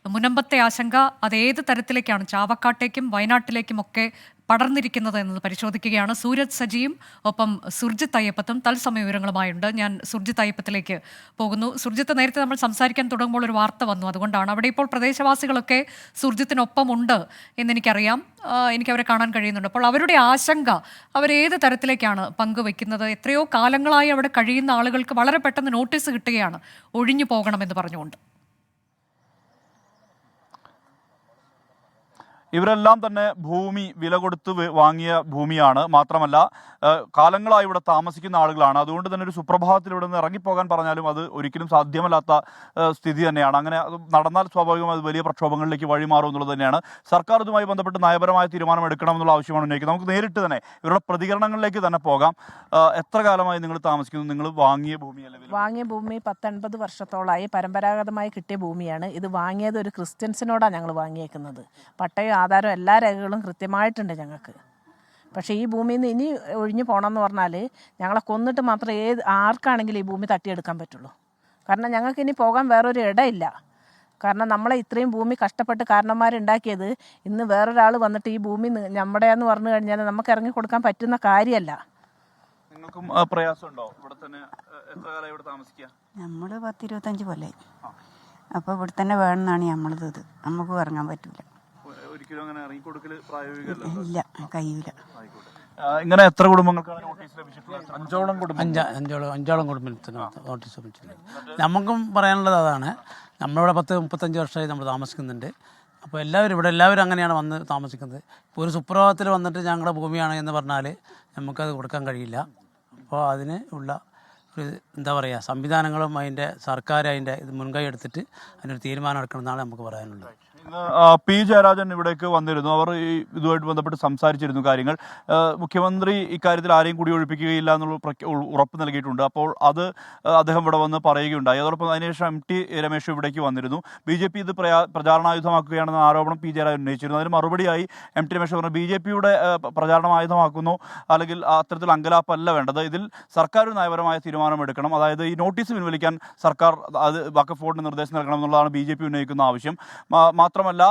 മുനമ്പത്തെ ആശങ്ക അത് ഏത് തരത്തിലേക്കാണ് ചാവക്കാട്ടേക്കും വയനാട്ടിലേക്കുമൊക്കെ പടർന്നിരിക്കുന്നത് എന്നത് പരിശോധിക്കുകയാണ്. സൂരജ് സജിയും ഒപ്പം സുർജിത്ത് അയ്യപ്പത്തും തത്സമയ വിവരങ്ങളുമായുണ്ട്. ഞാൻ സുർജിത്ത് അയ്യപ്പത്തിലേക്ക് പോകുന്നു. സുർജിത്ത്, നേരത്തെ നമ്മൾ സംസാരിക്കാൻ തുടങ്ങുമ്പോൾ ഒരു വാർത്ത വന്നു, അതുകൊണ്ടാണ്. അവിടെ ഇപ്പോൾ പ്രദേശവാസികളൊക്കെ സുർജിത്തിനൊപ്പമുണ്ട് എന്നെനിക്കറിയാം. എനിക്ക് അവരെ കാണാൻ കഴിയുന്നുണ്ട്. അപ്പോൾ അവരുടെ ആശങ്ക അവരേത് തരത്തിലേക്കാണ് പങ്കുവെക്കുന്നത്? എത്രയോ കാലങ്ങളായി അവിടെ കഴിയുന്ന ആളുകൾക്ക് വളരെ പെട്ടെന്ന് നോട്ടീസ് കിട്ടുകയാണ് ഒഴിഞ്ഞു പോകണമെന്ന് പറഞ്ഞുകൊണ്ട്. ഇവരെല്ലാം തന്നെ ഭൂമി വില കൊടുത്ത് വാങ്ങിയ ഭൂമിയാണ്. മാത്രമല്ല കാലങ്ങളായി ഇവിടെ താമസിക്കുന്ന ആളുകളാണ്. അതുകൊണ്ട് തന്നെ ഒരു സുപ്രഭാതത്തിൽ ഇവിടെ നിന്ന് ഇറങ്ങിപ്പോകാൻ പറഞ്ഞാലും അത് ഒരിക്കലും സാധ്യമല്ലാത്ത സ്ഥിതി തന്നെയാണ്. അങ്ങനെ നടന്നാൽ സ്വാഭാവികമായി അത് വലിയ പ്രക്ഷോഭങ്ങളിലേക്ക് വഴിമാറും എന്നുള്ളത് തന്നെയാണ്. സർക്കാർ ഇതുമായി ബന്ധപ്പെട്ട് നയപരമായ തീരുമാനം എടുക്കണമെന്നുള്ള ആവശ്യമാണ് ഉന്നയിക്കുന്നത്. നമുക്ക് നേരിട്ട് തന്നെ ഇവരുടെ പ്രതികരണങ്ങളിലേക്ക് തന്നെ പോകാം. എത്ര കാലമായി നിങ്ങൾ താമസിക്കുന്നു? നിങ്ങൾ വാങ്ങിയ ഭൂമിയല്ലേ? വാങ്ങിയ ഭൂമി 10-50 വർഷത്തോളമായി പരമ്പരാഗതമായി കിട്ടിയ ഭൂമിയാണ്. ഇത് വാങ്ങിയത് ഒരു ക്രിസ്ത്യൻസിനോടാണ് ഞങ്ങൾ വാങ്ങിയേക്കുന്നത്. പട്ടയം, ആധാരം, എല്ലാ രേഖകളും കൃത്യമായിട്ടുണ്ട് ഞങ്ങൾക്ക്. പക്ഷേ ഈ ഭൂമിയിൽ നിന്ന് ഇനി ഒഴിഞ്ഞു പോകണമെന്ന് പറഞ്ഞാൽ ഞങ്ങളെ കൊന്നിട്ട് മാത്രമേ ആർക്കാണെങ്കിലും ഈ ഭൂമി തട്ടിയെടുക്കാൻ പറ്റുള്ളൂ. കാരണം ഞങ്ങൾക്ക് ഇനി പോകാൻ വേറൊരു ഇടയില്ല. കാരണം നമ്മളെ ഇത്രയും ഭൂമി കഷ്ടപ്പെട്ട് കാരണന്മാരുണ്ടാക്കിയത് ഇന്ന് വേറൊരാൾ വന്നിട്ട് ഈ ഭൂമി നമ്മുടെയെന്ന് പറഞ്ഞു കഴിഞ്ഞാൽ നമുക്ക് ഇറങ്ങി കൊടുക്കാൻ പറ്റുന്ന കാര്യമല്ല. നിങ്ങൾക്കും പ്രയാസമുണ്ടോ? ഇവിടെ തന്നെ എത്ര കാലമായി ഇവിടെ താമസിക്കുക? നമ്മൾ 10-25 കൊല്ലമായി. അപ്പോൾ ഇവിടെ തന്നെ വേണമെന്നാണ് നമ്മളത്. നമുക്ക് ഇറങ്ങാൻ പറ്റൂല. ഇല്ല, കഴിയൂല. ഇങ്ങനെ എത്ര കുടുംബങ്ങൾക്കാണ് നോട്ടീസ് ലഭിച്ചിട്ടുള്ളത്? അഞ്ചോളം കുടുംബത്തിന് നോട്ടീസ് ലഭിച്ചിട്ടുണ്ട്. നമുക്കും പറയാനുള്ളത് അതാണ്. നമ്മളിവിടെ 10-35 വർഷമായി നമ്മൾ താമസിക്കുന്നുണ്ട്. അപ്പോൾ എല്ലാവരും അങ്ങനെയാണ് വന്ന് താമസിക്കുന്നത്. ഇപ്പോൾ ഒരു സുപ്രഭാതത്തിൽ വന്നിട്ട് ഞങ്ങളുടെ ഭൂമിയാണ് എന്ന് പറഞ്ഞാൽ നമുക്കത് കൊടുക്കാൻ കഴിയില്ല. അപ്പോൾ അതിന് ഉള്ള ഒരു എന്താ പറയുക, സംവിധാനങ്ങളും അതിൻ്റെ സർക്കാർ അതിൻ്റെ ഇത് മുൻകൈ എടുത്തിട്ട് അതിനൊരു തീരുമാനം എടുക്കണമെന്നാണ് നമുക്ക് പറയാനുള്ളത്. പി ജയരാജൻ ഇവിടേക്ക് വന്നിരുന്നു. അവർ ഇതുമായിട്ട് ബന്ധപ്പെട്ട് സംസാരിച്ചിരുന്നു കാര്യങ്ങൾ. മുഖ്യമന്ത്രി ഇക്കാര്യത്തിൽ ആരെയും കൂടി ഒഴിപ്പിക്കുകയില്ല എന്നുള്ള ഉറപ്പ് നൽകിയിട്ടുണ്ട്. അപ്പോൾ അത് അദ്ദേഹം ഇവിടെ വന്ന് പറയുകയുണ്ടായി. അതോടൊപ്പം അതിനുശേഷം MT രമേശ് ഇവിടേക്ക് വന്നിരുന്നു. BJP ഇത് പ്രചാരണായുധമാക്കുകയാണെന്ന ആരോപണം പി ജയരാജൻ ഉന്നയിച്ചിരുന്നു. അതിന് മറുപടിയായി MT രമേശ് പറഞ്ഞു, BJPയുടെ പ്രചാരണായുധമാക്കുന്നു, അല്ലെങ്കിൽ അത്തരത്തിൽ അങ്കലാപ്പല്ല വേണ്ടത്. ഇതിൽ സർക്കാർ നയപരമായ തീരുമാനമെടുക്കണം. അതായത് ഈ നോട്ടീസ് പിൻവലിക്കാൻ സർക്കാർ അത് വഖഫ് ബോർഡിന് നിർദ്ദേശം നൽകണം എന്നുള്ളതാണ് BJP ഉന്നയിക്കുന്ന ആവശ്യം. മാത്രമല്ല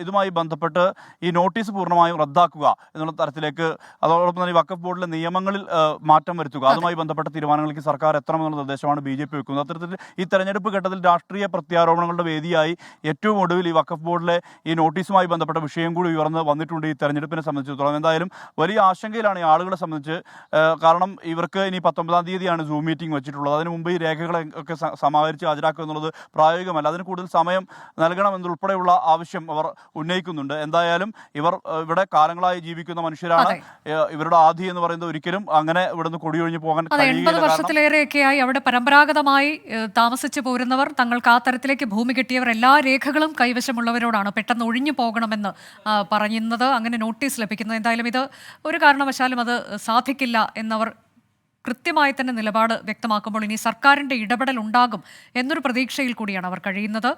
ഇതുമായി ബന്ധപ്പെട്ട് ഈ നോട്ടീസ് പൂർണ്ണമായും റദ്ദാക്കുക എന്നുള്ള തരത്തിലേക്ക്, അതോടൊപ്പം തന്നെ വഖഫ് ബോർഡിലെ നിയമങ്ങളിൽ മാറ്റം വരുത്തുക, അതുമായി ബന്ധപ്പെട്ട തീരുമാനങ്ങളിലേക്ക് സർക്കാർ എത്തണമെന്നുള്ള നിർദ്ദേശമാണ് BJP വെക്കുന്നത്. അത്തരത്തിൽ ഈ തെരഞ്ഞെടുപ്പ് ഘട്ടത്തിൽ രാഷ്ട്രീയ പ്രത്യാരോപണങ്ങളുടെ വേദിയായി ഏറ്റവും ഒടുവിൽ ഈ വഖഫ് ബോർഡിലെ ഈ നോട്ടീസുമായി ബന്ധപ്പെട്ട വിഷയം കൂടി ഉയർന്ന് വന്നിട്ടുണ്ട് ഈ തെരഞ്ഞെടുപ്പിനെ സംബന്ധിച്ചിടത്തോളം. എന്തായാലും വലിയ ആശങ്കയിലാണ് ഈ ആളുകളെ സംബന്ധിച്ച്. കാരണം ഇവർക്ക് ഇനി 19-ാം തീയതിയാണ് സൂം മീറ്റിംഗ് വെച്ചിട്ടുള്ളത്. അതിന് മുമ്പ് ഈ രേഖകളൊക്കെ സമാഹരിച്ച് ഹാജരാക്കുക എന്നുള്ളത് പ്രായോഗികമല്ല. അതിന് കൂടുതൽ സമയം നൽകണമെന്നുൾപ്പെടെയുള്ള ആവശ്യം അവർ ഉന്നയിക്കുന്നുണ്ട്. എന്തായാലും ഇവർ ഇവിടെ കാലങ്ങളായി ജീവിക്കുന്ന മനുഷ്യരാണ്. ഇവരുടെ ആധി എന്ന് പറയുന്നത് ഒരിക്കലും അങ്ങനെ ഇവിടുന്ന് കൊടിയൊഴിഞ്ഞു പോകാൻ 80 വർഷത്തിലേറെയൊക്കെയായി അവിടെ പരമ്പരാഗതമായി താമസിച്ചു പോരുന്നവർ, തങ്ങൾക്ക് ആ തരത്തിലേക്ക് ഭൂമി കിട്ടിയവർ എല്ലാ രേഖകളും കൈവശമുള്ളവരോടാണ് പെട്ടെന്ന് ഒഴിഞ്ഞു പോകണമെന്ന് പറയുന്നത്, അങ്ങനെ നോട്ടീസ് ലഭിക്കുന്നത്. എന്തായാലും ഇത് ഒരു കാരണവശാലും അത് സാധിക്കില്ല എന്നവർ കൃത്യമായി തന്നെ നിലപാട് വ്യക്തമാക്കുമ്പോൾ ഇനി സർക്കാരിൻ്റെ ഇടപെടൽ ഉണ്ടാകും എന്നൊരു പ്രതീക്ഷയിൽ കൂടിയാണ് അവർ കഴിയുന്നത്.